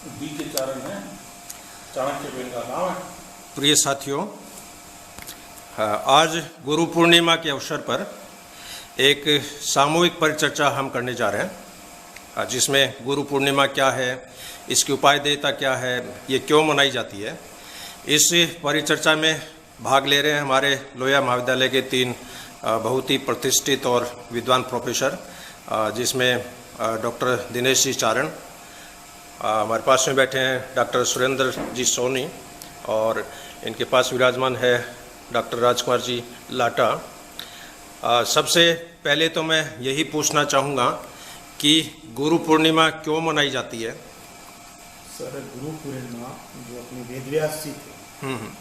D के चारण है, Chanakya pen का नाम है। प्रिय साथियों, आज गुरु पूर्णिमा के अवसर पर एक सामूहिक परिचर्चा हम करने जा रहे हैं, जिसमें गुरु पूर्णिमा क्या है, इसकी उपादेयता क्या है, ये क्यों मनाई जाती है। इस परिचर्चा में भाग ले रहे हैं हमारे लोहिया महाविद्यालय के 3 बहुत ही प्रतिष्ठित और विद्वान प्रोफेसर, जिसमें डॉक्टर दिनेश जी चारण, हमारे पास में बैठे हैं डॉक्टर सुरेंद्र जी सोनी, और इनके पास विराजमान है डॉक्टर राजकुमार जी लाटा। सबसे पहले तो मैं यही पूछना चाहूँगा कि गुरु पूर्णिमा क्यों मनाई जाती है। सर, गुरु पूर्णिमा जो अपने वेदव्यास जी थे,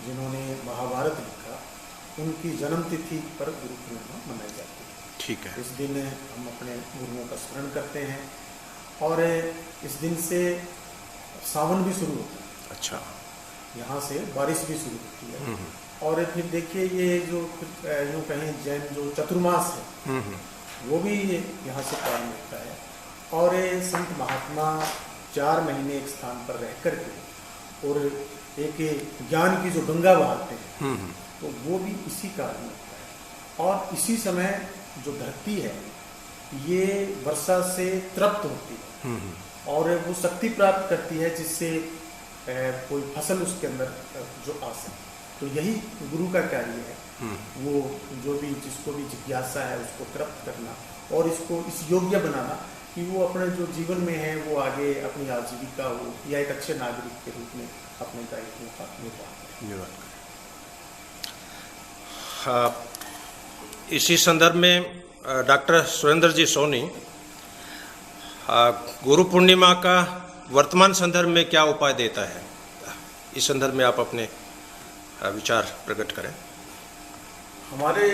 जिन्होंने महाभारत लिखा, उनकी जन्मतिथि पर गुरु पूर्णिमा मनाई जाती है। ठीक है। इस दिन हम अपने गुरुओं का स्मरण करते हैं और इस दिन से सावन भी शुरू होता है। अच्छा। यहाँ से बारिश भी शुरू होती है। और फिर देखिए, ये जो यूँ कहें जैन जो चतुर्मास है, वो भी यहाँ से प्रारंभ होता है। और संत महात्मा 4 महीने एक स्थान पर रह करके और एक ज्ञान की जो गंगा बहाते हैं, तो वो भी इसी कारण होता है। और इसी समय जो धरती है ये वर्षा से तृप्त होती है और वो शक्ति प्राप्त करती है, जिससे कोई फसल उसके अंदर जो आ सके। तो यही गुरु का कार्य है, वो जो भी जिसको भी जिज्ञासा है उसको तृप्त करना और इसको इस योग्य बनाना कि वो अपने जो जीवन में है वो आगे अपनी आजीविका हो या एक अच्छे नागरिक के रूप में अपने दायित्वों का निर्वाह करें। इसी संदर्भ में डॉक्टर सुरेंद्र जी सोनी, गुरु पूर्णिमा का वर्तमान संदर्भ में क्या उपाय देता है, इस संदर्भ में आप अपने विचार प्रकट करें। हमारे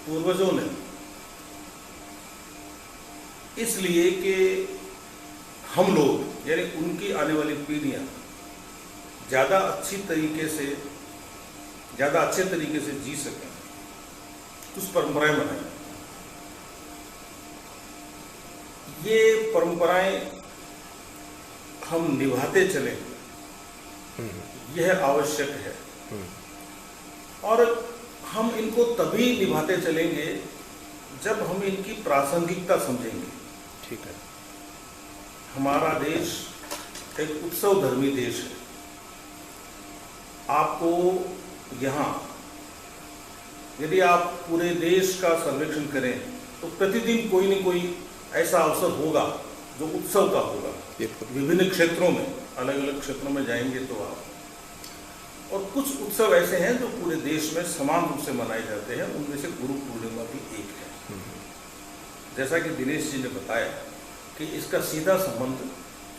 पूर्वजों ने इसलिए कि हम लोग यानी उनकी आने वाली पीढ़ियां ज़्यादा अच्छे तरीके से जी सकें, कुछ परंपराएं बनाई। ये परंपराएं हम निभाते चलें, यह आवश्यक है। और हम इनको तभी निभाते चलेंगे जब हम इनकी प्रासंगिकता समझेंगे। ठीक है। हमारा देश एक उत्सव धर्मी देश है। आपको यहाँ यदि आप पूरे देश का सर्वेक्षण करें तो प्रतिदिन कोई न कोई ऐसा अवसर होगा जो उत्सव का होगा। विभिन्न क्षेत्रों में, अलग अलग क्षेत्रों में जाएंगे तो आप, और कुछ उत्सव ऐसे हैं जो पूरे देश में समान रूप से मनाए जाते हैं। उनमें से गुरु पूर्णिमा भी एक है। जैसा कि दिनेश जी ने बताया कि इसका सीधा संबंध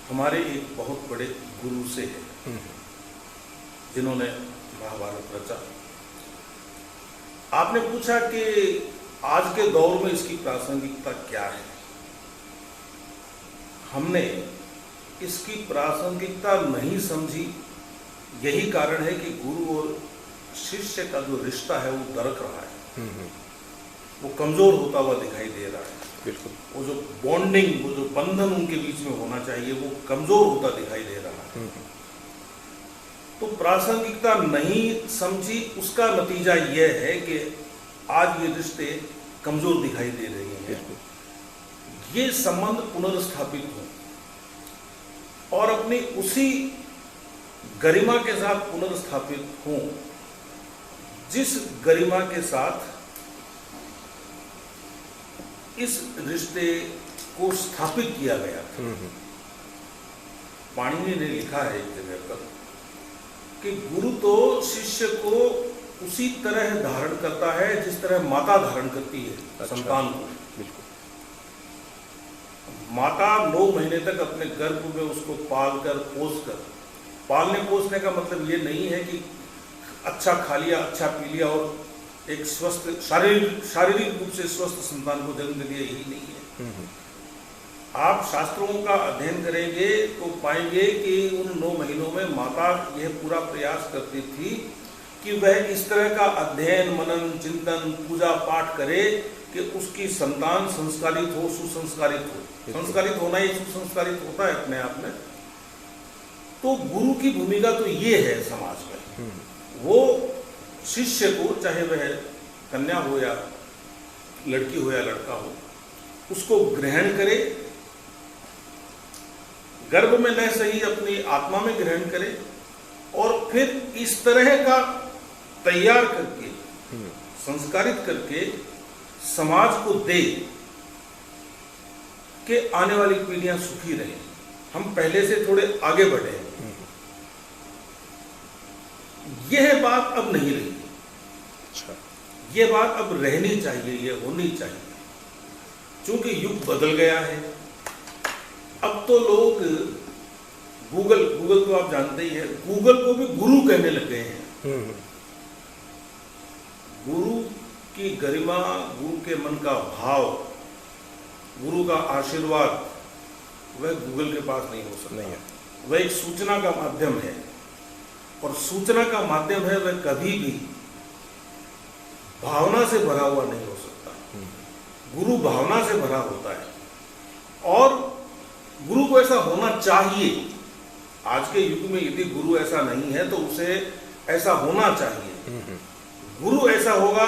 हमारे एक बहुत बड़े गुरु से है, जिन्होंने महाभारत रचा। आपने पूछा कि आज के दौर में इसकी प्रासंगिकता क्या है। हमने इसकी प्रासंगिकता नहीं समझी, यही कारण है कि गुरु और शिष्य का जो रिश्ता है वो दरक रहा है, वो कमजोर होता हुआ दिखाई दे रहा है। बिल्कुल। वो जो बॉन्डिंग, वो जो बंधन उनके बीच में होना चाहिए, वो कमजोर होता दिखाई दे रहा है। तो प्रासंगिकता नहीं समझी, उसका नतीजा यह है कि आज ये रिश्ते कमजोर दिखाई दे रहे हैं। ये संबंध पुनर्स्थापित हो और अपनी उसी गरिमा के साथ पुनर्स्थापित हों जिस गरिमा के साथ इस रिश्ते को स्थापित किया गया था। पाणिनि ने लिखा है एक जगह पर कि गुरु तो शिष्य को उसी तरह धारण करता है जिस तरह माता धारण करती है संतान को। बिल्कुल। माता 9 महीने तक अपने गर्भ में उसको पाल कर पोस कर, पालने पोसने का मतलब ये नहीं है कि अच्छा खा लिया, अच्छा पी लिया और एक स्वस्थ शारीरिक रूप से स्वस्थ संतान को जन्म दे दिया, यही नहीं है। आप शास्त्रों का अध्ययन करेंगे तो पाएंगे कि उन 9 महीनों में माता यह पूरा प्रयास करती थी कि वह इस तरह का अध्ययन, मनन, चिंतन, पूजा पाठ करे कि उसकी संतान संस्कारित हो, सुसंस्कारित हो। संस्कारित होना ही सुसंस्कारित होता है अपने आप में। तो गुरु की भूमिका तो ये है समाज में, वो शिष्य को, चाहे वह कन्या हो या लड़की हो या लड़का हो, उसको ग्रहण करे, गर्भ में न सही अपनी आत्मा में ग्रहण करे, और फिर इस तरह का तैयार करके, संस्कारित करके समाज को दे कि आने वाली पीढ़ियां सुखी रहें, हम पहले से थोड़े आगे बढ़े। यह बात अब नहीं रही, यह बात अब रहनी चाहिए, यह होनी चाहिए, क्योंकि युग बदल गया है। अब तो लोग गूगल तो आप जानते ही हैं, गूगल को भी गुरु कहने लग गए हैं। गुरु की गरिमा, गुरु के मन का भाव, गुरु का आशीर्वाद वह गूगल के पास नहीं हो सकता। नहीं है। वह एक सूचना का माध्यम है, और सूचना का माध्यम है, वह कभी भी भावना से भरा हुआ नहीं हो सकता। गुरु भावना से भरा होता है, और गुरु को ऐसा होना चाहिए। आज के युग में यदि गुरु ऐसा नहीं है तो उसे ऐसा होना चाहिए। गुरु ऐसा होगा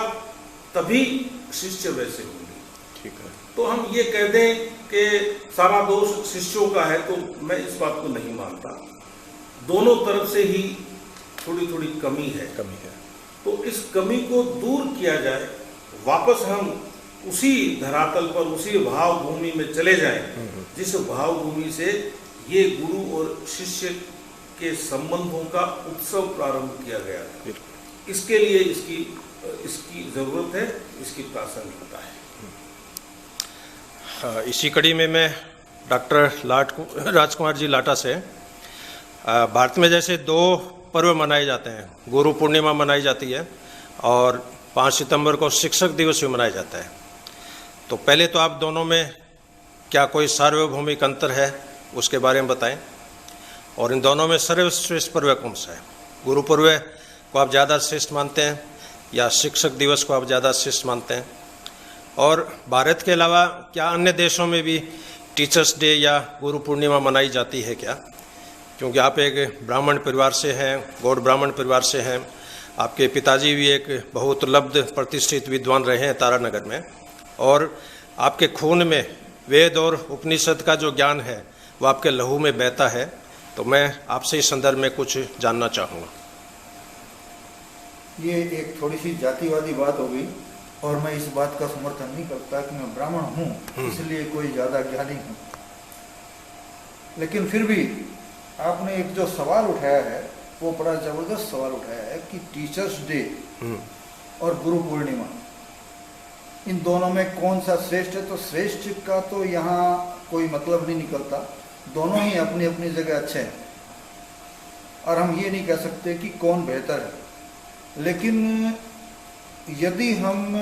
तभी शिष्य वैसे होंगे। ठीक है। तो हम ये कह दें कि सारा दोष शिष्यों का है, तो मैं इस बात को नहीं मानता। दोनों तरफ से ही थोड़ी थोड़ी कमी है। तो इस कमी को दूर किया जाए, वापस हम उसी धरातल पर, उसी भाव भूमि में चले जाएं, जिस भाव भूमि से ये गुरु और शिष्य के संबंधों का उत्सव प्रारंभ किया गया था। इसके लिए इसकी जरूरत है, इसकी प्रासंगिकता है। इसी कड़ी में मैं डॉक्टर राजकुमार जी लाटा से, भारत में जैसे 2 पर्व मनाए जाते हैं, गुरु पूर्णिमा मनाई जाती है और 5 सितंबर को शिक्षक दिवस भी मनाया जाता है। तो पहले तो आप दोनों में क्या कोई सार्वभौमिक अंतर है, उसके बारे में बताएं, और इन दोनों में सर्वश्रेष्ठ पर्व कौन सा है? गुरु पर्व को आप ज़्यादा श्रेष्ठ मानते हैं या शिक्षक दिवस को आप ज़्यादा श्रेष्ठ मानते हैं? और भारत के अलावा क्या अन्य देशों में भी टीचर्स डे या गुरु पूर्णिमा मनाई जाती है क्या? क्योंकि आप एक ब्राह्मण परिवार से हैं, गौड़ ब्राह्मण परिवार से हैं, आपके पिताजी भी एक बहुत लब्ध प्रतिष्ठित विद्वान रहे हैं तारानगर में, और आपके खून में वेद और उपनिषद का जो ज्ञान है वो आपके लहू में बहता है। तो मैं आपसे इस संदर्भ में कुछ जानना चाहूँगा। ये एक थोड़ी सी जातिवादी बात हो गई, और मैं इस बात का समर्थन नहीं करता कि मैं ब्राह्मण हूँ इसलिए कोई ज़्यादा ज्ञानी हूँ। लेकिन फिर भी आपने एक जो सवाल उठाया है वो बड़ा ज़बरदस्त सवाल उठाया है कि टीचर्स डे और गुरु पूर्णिमा, इन दोनों में कौन सा श्रेष्ठ है? तो श्रेष्ठ का तो यहाँ कोई मतलब नहीं निकलता, दोनों ही अपनी अपनी जगह अच्छे हैं, और हम ये नहीं कह सकते कि कौन बेहतर है। लेकिन यदि हम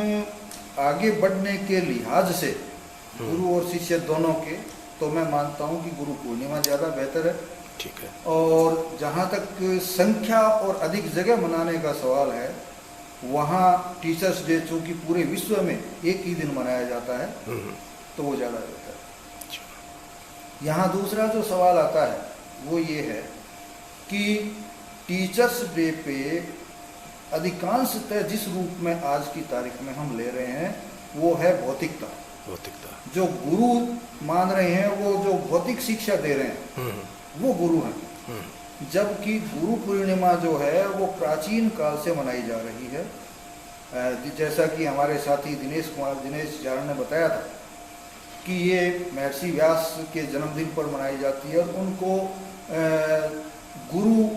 आगे बढ़ने के लिहाज से गुरु और शिष्य दोनों के, तो मैं मानता हूँ कि गुरु पूर्णिमा ज़्यादा बेहतर है। ठीक है। और जहाँ तक संख्या और अधिक जगह मनाने का सवाल है, वहाँ टीचर्स डे चूँकि पूरे विश्व में एक ही दिन मनाया जाता है, तो वो ज़्यादा बेहतर है। यहाँ दूसरा जो सवाल आता है वो ये है कि टीचर्स डे पे अधिकांशतः जिस रूप में आज की तारीख में हम ले रहे हैं वो है भौतिकता। जो गुरु मान रहे हैं, वो जो भौतिक शिक्षा दे रहे हैं वो गुरु हैं, जबकि गुरु पूर्णिमा जो है वो प्राचीन काल से मनाई जा रही है। जैसा कि हमारे साथी दिनेश जारण ने बताया था कि ये महर्षि व्यास के जन्मदिन पर मनाई जाती है, और उनको गुरु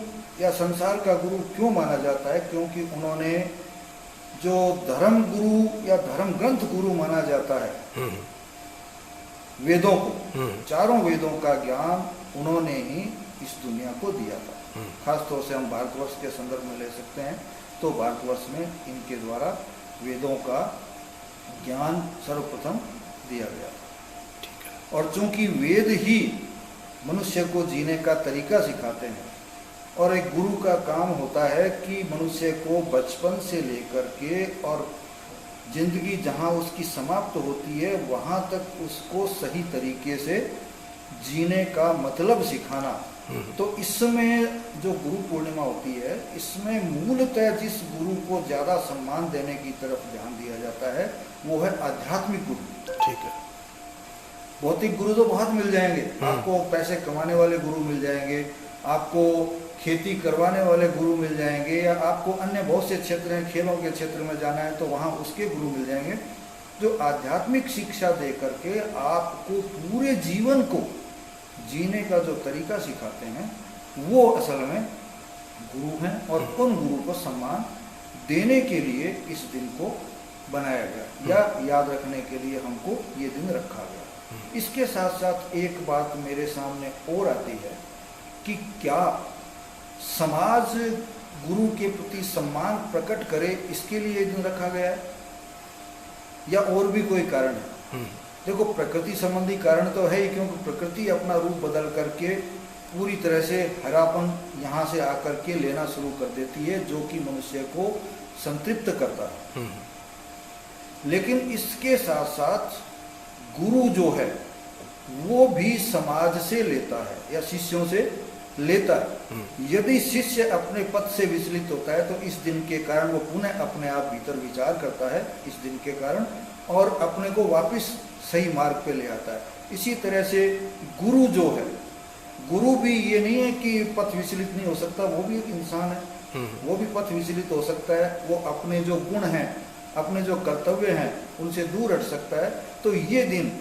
या संसार का गुरु क्यों माना जाता है? क्योंकि उन्होंने जो धर्म गुरु या धर्म ग्रंथ गुरु माना जाता है, वेदों को, चारों वेदों का ज्ञान उन्होंने ही इस दुनिया को दिया था। खास तौर से हम भारतवर्ष के संदर्भ में ले सकते हैं, तो भारतवर्ष में इनके द्वारा वेदों का ज्ञान सर्वप्रथम दिया गया था। और चूंकि वेद ही मनुष्य को जीने का तरीका सिखाते हैं, और एक गुरु का काम होता है कि मनुष्य को बचपन से लेकर के और जिंदगी जहाँ उसकी समाप्त होती है वहाँ तक उसको सही तरीके से जीने का मतलब सिखाना तो इसमें जो गुरु पूर्णिमा होती है, इसमें मूलतः जिस गुरु को ज़्यादा सम्मान देने की तरफ ध्यान दिया जाता है वो है आध्यात्मिक गुरु। ठीक है। भौतिक गुरु तो बहुत मिल जाएंगे, आपको पैसे कमाने वाले गुरु मिल जाएंगे, आपको खेती करवाने वाले गुरु मिल जाएंगे, या आपको अन्य बहुत से क्षेत्र हैं, खेलों के क्षेत्र में जाना है तो वहाँ उसके गुरु मिल जाएंगे। जो आध्यात्मिक शिक्षा दे करके आपको पूरे जीवन को जीने का जो तरीका सिखाते हैं वो असल में गुरु हैं, और उन गुरु को सम्मान देने के लिए इस दिन को बनाया गया या याद रखने के लिए हमको ये दिन रखा गया। इसके साथ साथ एक बात मेरे सामने और आती है कि क्या समाज गुरु के प्रति सम्मान प्रकट करे इसके लिए ये दिन रखा गया है या और भी कोई कारण है? देखो, प्रकृति संबंधी कारण तो है ही, क्योंकि प्रकृति अपना रूप बदल करके पूरी तरह से हरापन यहाँ से आकर के लेना शुरू कर देती है, जो कि मनुष्य को संतृप्त करता है। लेकिन इसके साथ साथ गुरु जो है वो भी समाज से लेता है या शिष्यों से लेता है। यदि शिष्य अपने पथ से विचलित होता है तो इस दिन के कारण वो पुनः अपने आप भीतर विचार करता है इस दिन के कारण, और अपने को वापस सही मार्ग पे ले आता है। इसी तरह से गुरु जो है, गुरु भी ये नहीं है कि पथ विचलित नहीं हो सकता, वो भी एक इंसान है, वो भी पथ विचलित हो सकता है, वो अपने जो गुण हैं, अपने जो कर्तव्य हैं उनसे दूर हट सकता है। तो ये दिन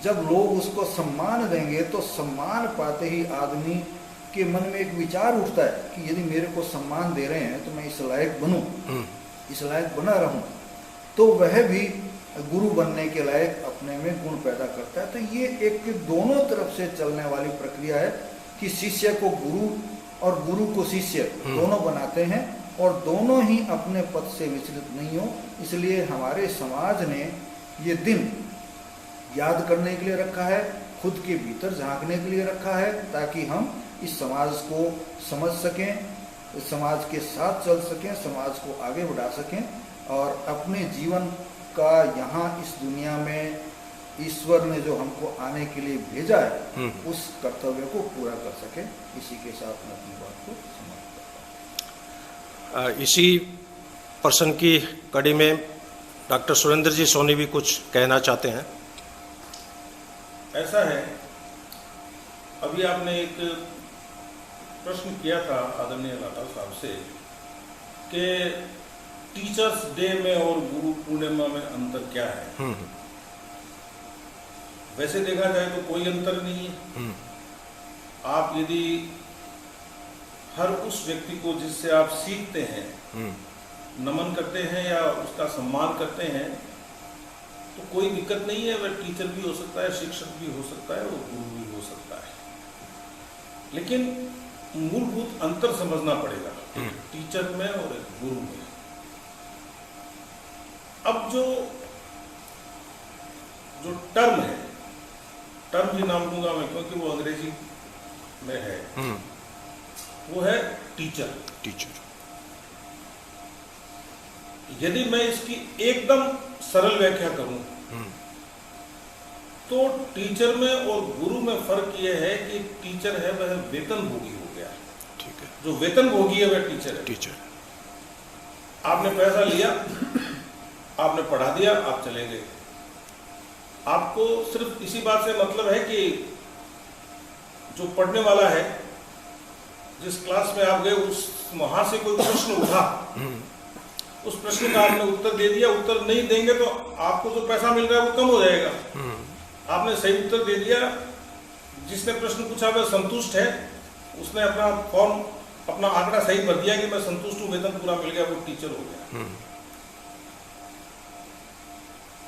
जब लोग उसको सम्मान देंगे तो सम्मान पाते ही आदमी के मन में एक विचार उठता है कि यदि मेरे को सम्मान दे रहे हैं तो मैं इस लायक बनूं, इस लायक बना रहूं, तो वह भी गुरु बनने के लायक अपने में गुण पैदा करता है। तो ये एक दोनों तरफ से चलने वाली प्रक्रिया है कि शिष्य को गुरु और गुरु को शिष्य दोनों बनाते हैं, और दोनों ही अपने पद से विचलित नहीं हो। इसलिए हमारे समाज ने ये दिन याद करने के लिए रखा है, खुद के भीतर झांकने के लिए रखा है, ताकि हम इस समाज को समझ सकें, इस समाज के साथ चल सकें, समाज को आगे बढ़ा सकें, और अपने जीवन का यहाँ इस दुनिया में ईश्वर ने जो हमको आने के लिए भेजा है उस कर्तव्य को पूरा कर सकें। इसी के साथ मैं अपनी बात को समाप्त करता हूँ। इसी प्रश्न की कड़ी में डॉक्टर सुरेंद्र जी सोनी भी कुछ कहना चाहते हैं। ऐसा है, अभी आपने एक प्रश्न किया था आदरणीय लाटा साहब से कि टीचर्स डे में और गुरु पूर्णिमा में अंतर क्या है। वैसे देखा जाए तो कोई अंतर नहीं है। आप यदि हर उस व्यक्ति को जिससे आप सीखते हैं नमन करते हैं या उसका सम्मान करते हैं तो कोई दिक्कत नहीं है। वह टीचर भी हो सकता है, शिक्षक भी हो सकता है, वो गुरु भी हो सकता है। लेकिन मूलभूत अंतर समझना पड़ेगा टीचर में और एक गुरु में। अब जो टर्म है, टर्म भी नाम दूंगा मैं क्योंकि वो अंग्रेजी में है, वो है टीचर। यदि मैं इसकी एकदम सरल व्याख्या करूं तो टीचर में और गुरु में फर्क यह है कि टीचर है वह वेतनभोगी हो गया। ठीक है। जो वेतनभोगी है वह टीचर है। आपने पैसा लिया, आपने पढ़ा दिया, आप चले गए। आपको सिर्फ इसी बात से मतलब है कि जो पढ़ने वाला है, जिस क्लास में आप गए उस वहां से कोई प्रश्न उठा, उस प्रश्न का आपने उत्तर दे दिया। उत्तर नहीं देंगे तो आपको जो पैसा मिल रहा है वो कम हो जाएगा। आपने सही उत्तर दे दिया, जिसने प्रश्न पूछा वह संतुष्ट है, उसने अपना फॉर्म, अपना आंकड़ा सही भर दिया कि मैं संतुष्ट हूं, वेतन पूरा मिल गया, वो टीचर हो गया।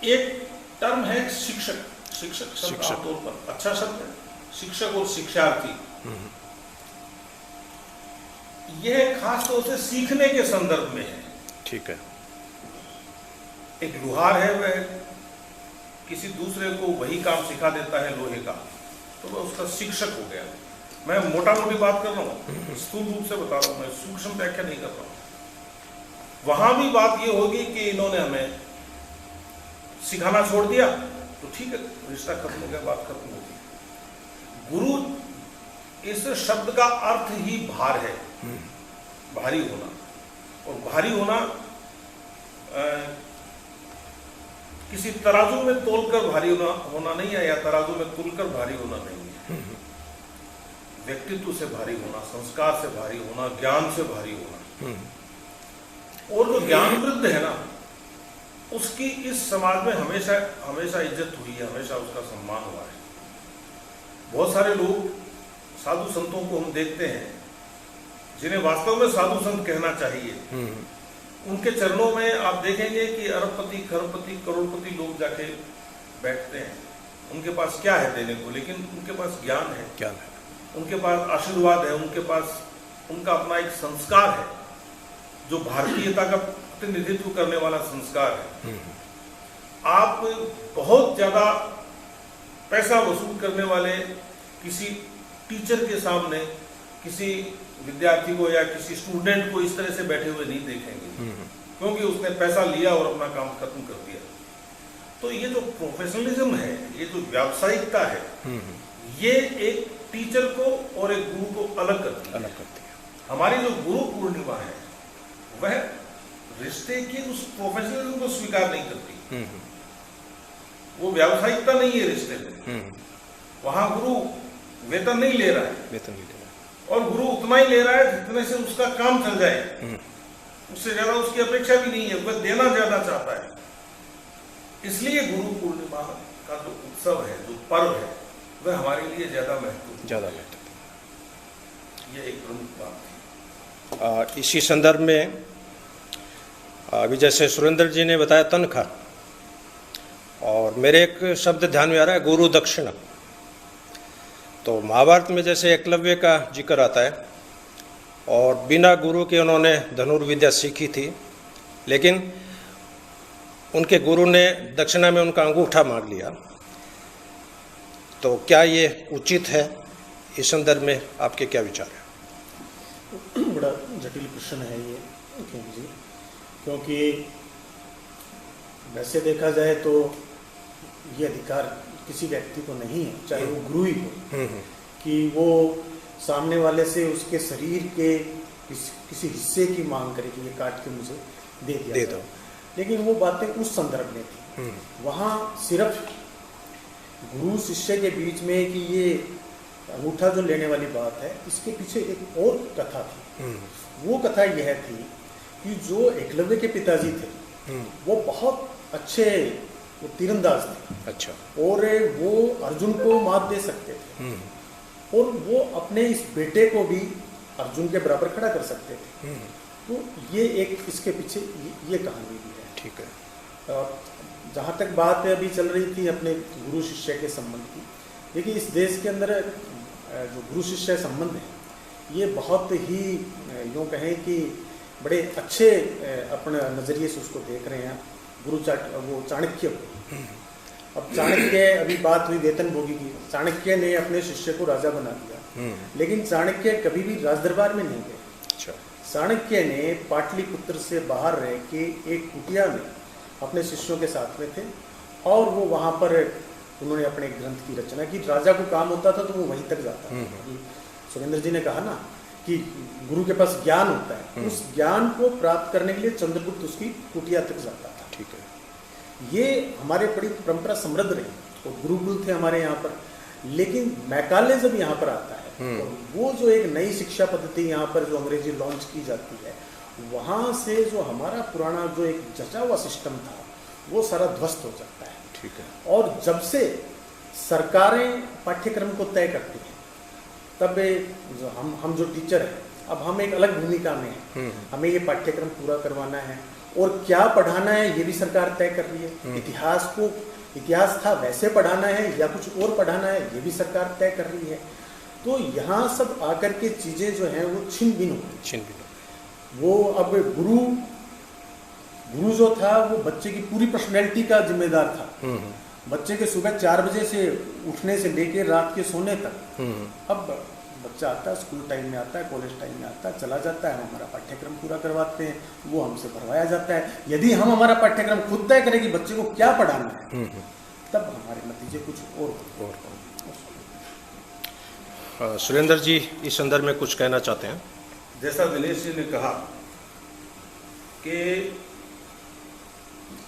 एक टर्म है शिक्षक। शिक्षक शब्द आमतौर पर अच्छा शब्द है, शिक्षक और शिक्षार्थी। यह खास तौर से सीखने के संदर्भ में है। ठीक है। एक लुहार है, वह किसी दूसरे को वही काम सिखा देता है लोहे का, तो वह उसका शिक्षक हो गया। मैं मोटा मोटी बात कर रहा हूँ, स्थूल रूप से बता रहा हूँ, मैं सूक्ष्म व्याख्या नहीं कर रहा हूँ। वहां भी बात यह होगी कि इन्होंने हमें सिखाना छोड़ दिया तो ठीक है, रिश्ता खत्म हो गया, बात खत्म होगी। गुरु इस शब्द का अर्थ ही भार है, भारी होना। और भारी होना किसी तराजू में तोलकर भारी होना नहीं है, या तराजू में तुलकर भारी होना नहीं है। व्यक्तित्व से भारी होना, संस्कार से भारी होना, ज्ञान से भारी होना। और जो ज्ञान वृद्ध है ना, उसकी इस समाज में हमेशा हमेशा इज्जत हुई है, हमेशा उसका सम्मान हुआ है। बहुत सारे लोग साधु संतों को हम देखते हैं जिन्हें वास्तव में साधु संत कहना चाहिए। उनके चरणों में आप देखेंगे कि अरबपति, खरबपति, करोड़पति लोग जाके बैठते हैं। उनके पास क्या है देने को, लेकिन उनके पास ज्ञान है, उनके पास आशीर्वाद है, उनके पास उनका अपना एक संस्कार है जो भारतीयता का प्रतिनिधित्व करने वाला संस्कार है। आप बहुत ज्यादा पैसा वसूल करने वाले किसी टीचर के सामने किसी विद्यार्थी को या किसी स्टूडेंट को इस तरह से बैठे हुए नहीं देखेंगे, क्योंकि उसने पैसा लिया और अपना काम खत्म कर दिया। तो ये जो प्रोफेशनलिज्म है, ये जो व्यावसायिकता है, ये एक टीचर को और एक गुरु को अलग करती है। हमारी जो गुरु पूर्णिमा है वह रिश्ते की उस प्रोफेशनलिज्म को स्वीकार नहीं करती। वो व्यावसायिकता नहीं है रिश्ते में। वहां गुरु वेतन नहीं ले रहा है, और गुरु उतना ही ले रहा है जितने से उसका काम चल जाए। उससे ज्यादा उसकी अपेक्षा भी नहीं है, वह देना ज्यादा चाहता है। इसलिए गुरु पूर्णिमा का जो उत्सव है, जो पर्व है, वह हमारे लिए ज्यादा महत्वपूर्ण। ये एक प्रमुख बात थी। इसी संदर्भ में अभी जैसे सुरेंद्र जी ने बताया तनख्वाह, और मेरे एक शब्द ध्यान में आ रहा है, गुरु दक्षिणा। तो महाभारत में जैसे एकलव्य का जिक्र आता है, और बिना गुरु के उन्होंने धनुर्विद्या सीखी थी, लेकिन उनके गुरु ने दक्षिणा में उनका अंगूठा मांग लिया। तो क्या ये उचित है? इस संदर्भ में आपके क्या विचार है? बड़ा जटिल प्रश्न है ये जी, क्योंकि वैसे देखा जाए तो ये अधिकार किसी व्यक्ति को नहीं है, चाहे वो गुरु ही हो, कि वो सामने वाले से उसके शरीर के किसी हिस्से की मांग करे कि ये काट के मुझे दे दो। लेकिन वो बातें उस संदर्भ में थी। वहाँ सिर्फ गुरु शिष्य के बीच में कि ये अंगूठा जो लेने वाली बात है, इसके पीछे एक और कथा थी। वो कथा यह थी कि जो एकलव्य के पिताजी थे, वो बहुत अच्छे तीरंदाज थे। अच्छा। और वो अर्जुन को मात दे सकते थे, और वो अपने इस बेटे को भी अर्जुन के बराबर खड़ा कर सकते थे। तो ये एक इसके पीछे ये कहानी भी है। ठीक है। जहाँ तक बात अभी चल रही थी अपने गुरु शिष्य के संबंध की, देखिए इस देश के अंदर जो गुरु शिष्य संबंध है, ये बहुत ही यूँ कहें कि बड़े अच्छे अपने नज़रिए से उसको देख रहे हैं। वो चाणक्य को, अब चाणक्य, अभी बात हुई वेतनभोगी की, चाणक्य ने अपने शिष्य को राजा बना दिया, लेकिन चाणक्य कभी भी राजदरबार में नहीं गए। चाणक्य ने पाटलिपुत्र से बाहर रह के एक कुटिया में अपने शिष्यों के साथ में थे, और वो वहाँ पर उन्होंने अपने ग्रंथ की रचना की। राजा को काम होता था तो वो वहीं तक जाता था। सुरेंद्र जी ने कहा ना कि गुरु के पास ज्ञान होता है, उस ज्ञान को प्राप्त करने के लिए चंद्रगुप्त उसकी कुटिया तक जाता था। ठीक है। ये हमारे बड़ी परंपरा समृद्ध रही, और गुरुकुल थे हमारे यहाँ पर। लेकिन मैकाले जब यहाँ पर आता है, तो वो जो एक नई शिक्षा पद्धति यहाँ पर जो अंग्रेजी लॉन्च की जाती है, वहाँ से जो हमारा पुराना जो एक जचा हुआ सिस्टम था, वो सारा ध्वस्त हो जाता है। ठीक है। और जब से सरकारें पाठ्यक्रम को तय करती हैं, तब जो हम जो टीचर हैं, अब हम एक अलग भूमिका में हैं। हमें ये पाठ्यक्रम पूरा करवाना है, और क्या पढ़ाना है ये भी सरकार तय कर रही है। इतिहास था वैसे पढ़ाना है या कुछ और पढ़ाना है, ये भी सरकार तय कर रही है। तो यहाँ सब आकर के चीजें जो हैं वो छिन भिन्न हो गई। वो अब गुरु जो था वो बच्चे की पूरी पर्सनैलिटी का जिम्मेदार था। बच्चे के सुबह 4 बजे से उठने से लेकर रात के सोने तक। अब बच्चा आता है, स्कूल टाइम में आता है, कॉलेज टाइम में आता है, चला जाता है, हमारा पाठ्यक्रम पूरा करवाते हैं, वो हमसे भरवाया जाता है। यदि हम हमारा पाठ्यक्रम खुद तय करें कि बच्चे को क्या पढ़ाना है, तब हमारे नतीजे कुछ और। सुरेंद्र जी इस संदर्भ में कुछ कहना चाहते हैं? जैसा दिनेश जी ने कहा कि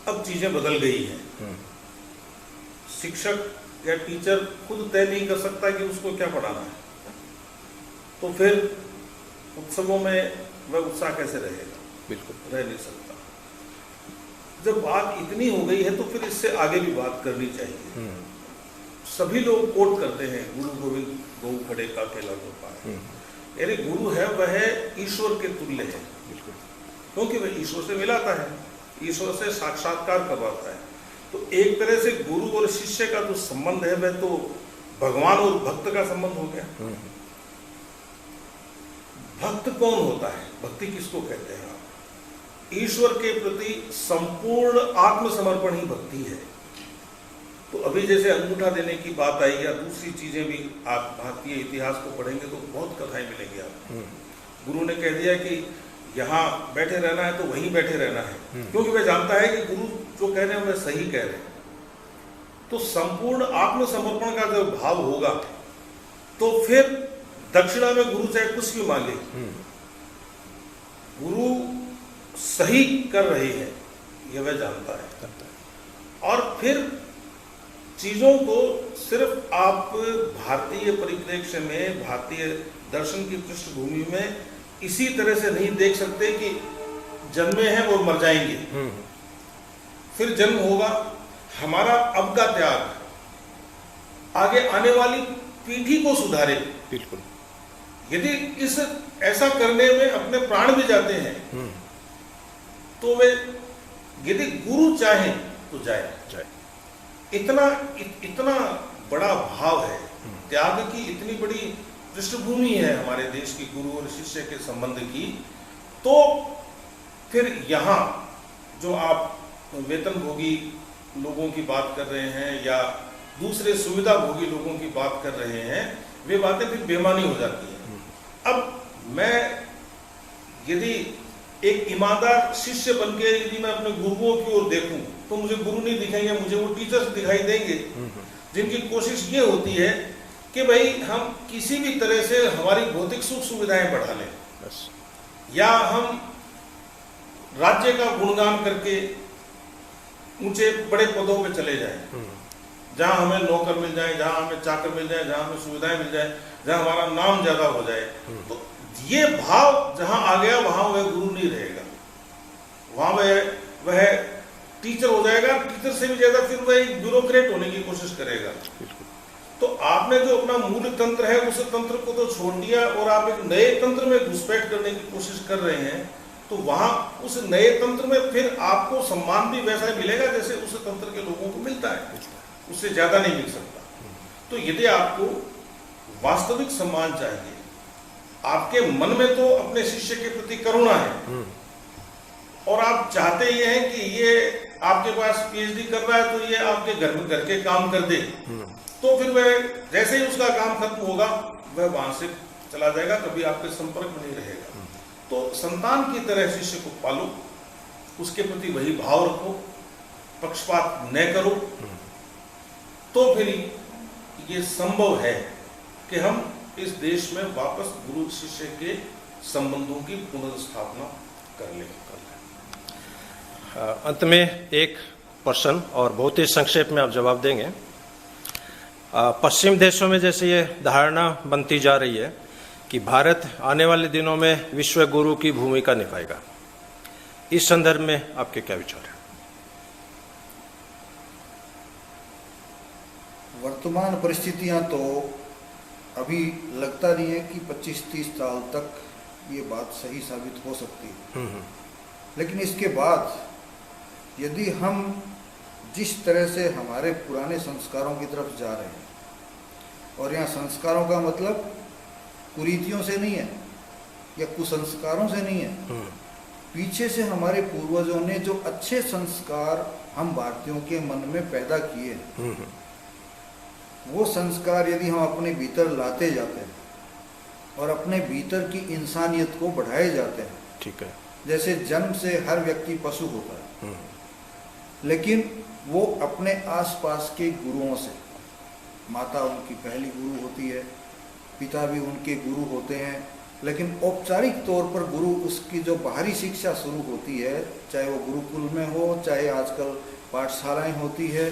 अब चीजें बदल गई हैं। शिक्षक या टीचर खुद तय नहीं कर सकता कि उसको क्या पढ़ाना है, तो फिर उत्सवों में वह उत्साह कैसे रहेगा? बिल्कुल रह नहीं सकता। जब बात इतनी हो गई है तो फिर इससे आगे भी बात करनी चाहिए। सभी लोग कोट करते हैं गुरु गोविंद गौ खड़े का केला को पाए। यानी गुरु है वह ईश्वर के तुल्य है, क्योंकि वह ईश्वर से मिलाता है, ईश्वर से साक्षात्कार करवाता है। तो एक तरह से गुरु और शिष्य का जो संबंध है वह तो भगवान और भक्त का संबंध हो गया। भक्त कौन होता है? भक्ति किसको कहते हैं? ईश्वर के प्रति संपूर्ण आत्मसमर्पण ही भक्ति है। तो अभी जैसे अंगूठा देने की बात आई या दूसरी चीजें भी, आप भारतीय इतिहास को पढ़ेंगे तो बहुत कथाएं मिलेंगी आपको। गुरु ने कह दिया कि यहाँ बैठे रहना है तो वहीं बैठे रहना है, क्योंकि वह जानता है कि गुरु जो कह रहे हैं वह सही कह रहे हैं। तो संपूर्ण आत्मसमर्पण का जब भाव होगा तो फिर दक्षिणा में गुरु चाहे कुछ भी मांगे, गुरु सही कर रहे हैं यह वह जानता है। और फिर चीजों को सिर्फ आप भारतीय परिप्रेक्ष्य में, भारतीय दर्शन की पृष्ठभूमि में इसी तरह से नहीं देख सकते कि जन्मे हैं और मर जाएंगे, फिर जन्म होगा। हमारा अब का त्याग आगे आने वाली पीढ़ी को सुधारे। बिल्कुल। यदि इस ऐसा करने में अपने प्राण भी जाते हैं तो वे, यदि गुरु चाहे तो जाए। इतना बड़ा भाव है, त्याग की इतनी बड़ी पृष्ठभूमि है हमारे देश की गुरु और शिष्य के संबंध की। तो फिर यहाँ जो आप वेतनभोगी लोगों की बात कर रहे हैं या दूसरे सुविधा भोगी लोगों की बात कर रहे हैं, वे बातें फिर बेमानी हो जाती हैं। अब मैं यदि एक ईमानदार शिष्य बनके यदि मैं अपने गुरुओं की ओर देखूं तो मुझे गुरु नहीं दिखेंगे, मुझे वो टीचर्स दिखाई देंगे जिनकी कोशिश ये होती है कि भाई हम किसी भी तरह से हमारी भौतिक सुख सुविधाएं बढ़ा लें, या हम राज्य का गुणगान करके ऊंचे बड़े पदों पे चले जाएं, जहां हमें नौकर मिल जाए, जहां हमें चाकर मिल जाए, जहां हमें सुविधाएं मिल जाए, जहां हमारा नाम ज्यादा हो जाए। तो ये भाव जहां आ गया वहां वह गुरु नहीं रहेगा, वहां वह टीचर हो जाएगा। टीचर से भी ज्यादा फिर वह एक ब्यूरोक्रेट होने की कोशिश करेगा। तो आपने जो अपना मूल तंत्र है उस तंत्र को तो छोड़ दिया और आप एक नए तंत्र में घुसपैठ करने की कोशिश कर रहे हैं, तो वहां उस नए तंत्र में फिर आपको सम्मान भी वैसा मिलेगा जैसे उस तंत्र के लोगों को मिलता है, उससे ज्यादा नहीं मिल सकता। तो यदि आपको वास्तविक सम्मान चाहिए, आपके मन में तो अपने शिष्य के प्रति करुणा है और आप चाहते ये हैं कि ये आपके पास पीएचडी कर रहा है तो ये आपके घर में करके काम कर दे, तो फिर वह जैसे ही उसका काम खत्म होगा वह वहां से चला जाएगा, कभी आपके संपर्क में नहीं रहेगा। तो संतान की तरह शिष्य को पालो, उसके प्रति वही भाव रखो, पक्षपात न करो, तो फिर ये संभव है कि हम इस देश में वापस गुरु शिष्य के संबंधों की पुनर्स्थापना कर लें। अंत में एक प्रश्न और बहुत ही संक्षेप में आप जवाब देंगे। पश्चिम देशों में जैसे ये धारणा बनती जा रही है कि भारत आने वाले दिनों में विश्व गुरु की भूमिका निभाएगा, इस संदर्भ में आपके क्या विचार हैं? वर्तमान परिस्थितियां तो अभी लगता नहीं है कि 25-30 साल तक ये बात सही साबित हो सकती है, लेकिन इसके बाद यदि हम जिस तरह से हमारे पुराने संस्कारों की तरफ जा रहे हैं, और यहाँ संस्कारों का मतलब कुरीतियों से नहीं है या कुसंस्कारों से नहीं है, पीछे से हमारे पूर्वजों ने जो अच्छे संस्कार हम भारतीयों के मन में पैदा किए, वो संस्कार यदि हम अपने भीतर लाते जाते हैं और अपने भीतर की इंसानियत को बढ़ाए जाते हैं, ठीक है, जैसे जन्म से हर व्यक्ति पशु होता है, लेकिन वो अपने आसपास के गुरुओं से, माता उनकी पहली गुरु होती है, पिता भी उनके गुरु होते हैं, लेकिन औपचारिक तौर पर गुरु उसकी जो बाहरी शिक्षा शुरू होती है, चाहे वो गुरुकुल में हो, चाहे आजकल पाठशालाएं होती है,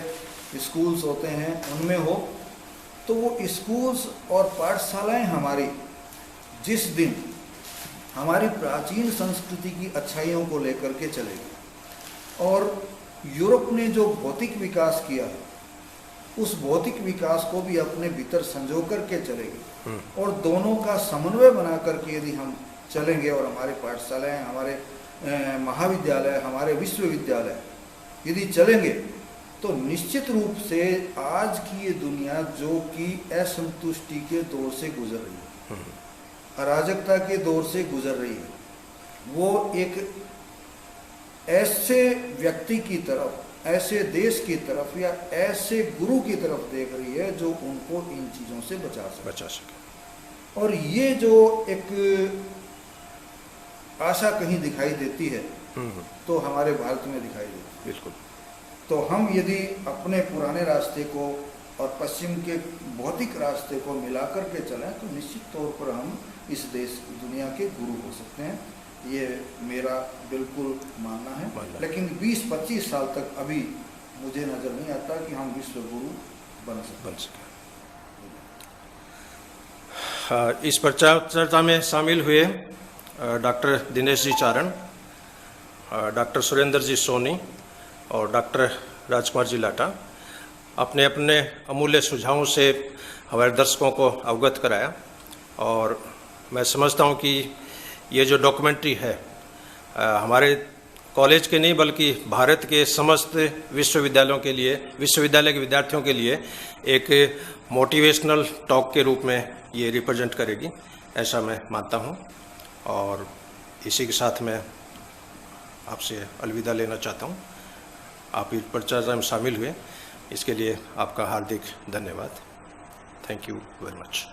स्कूल्स होते हैं, उनमें हो, तो वो स्कूल्स और पाठशालाएं हमारी जिस दिन हमारी प्राचीन संस्कृति की अच्छाइयों को लेकर के चलेगी और यूरोप ने जो भौतिक विकास किया है उस भौतिक विकास को भी अपने भीतर संजो करके चलेगी और दोनों का समन्वय बना करके यदि हम चलेंगे और हमारे पाठशालाएं, हमारे महाविद्यालय, हमारे विश्वविद्यालय यदि चलेंगे तो निश्चित रूप से आज की ये दुनिया जो कि असंतुष्टि के दौर से गुजर रही है, अराजकता के दौर से गुजर रही है, वो एक ऐसे व्यक्ति की तरफ, ऐसे देश की तरफ या ऐसे गुरु की तरफ देख रही है जो उनको इन चीज़ों से बचा सके। और ये जो एक आशा कहीं दिखाई देती है तो हमारे भारत में दिखाई देती है। बिल्कुल। तो हम यदि अपने पुराने रास्ते को और पश्चिम के भौतिक रास्ते को मिलाकर के चलें तो निश्चित तौर पर हम इस देश दुनिया के गुरु हो सकते हैं, ये मेरा बिल्कुल मानना है। लेकिन 20-25 साल तक अभी मुझे नज़र नहीं आता कि हम विश्व गुरु बन सकें। इस चर्चा में शामिल हुए डॉक्टर दिनेश जी चारण, डॉक्टर सुरेंद्र जी सोनी और डॉक्टर राजकुमार जी लाटा अपने अपने अमूल्य सुझावों से हमारे दर्शकों को अवगत कराया और मैं समझता हूं कि ये जो डॉक्यूमेंट्री है हमारे कॉलेज के नहीं बल्कि भारत के समस्त विश्वविद्यालयों के लिए, विश्वविद्यालय के विद्यार्थियों के लिए एक मोटिवेशनल टॉक के रूप में ये रिप्रेजेंट करेगी, ऐसा मैं मानता हूं। और इसी के साथ मैं आपसे अलविदा लेना चाहता हूं। आप इस परिचर्चा में शामिल हुए इसके लिए आपका हार्दिक धन्यवाद। Thank you very much.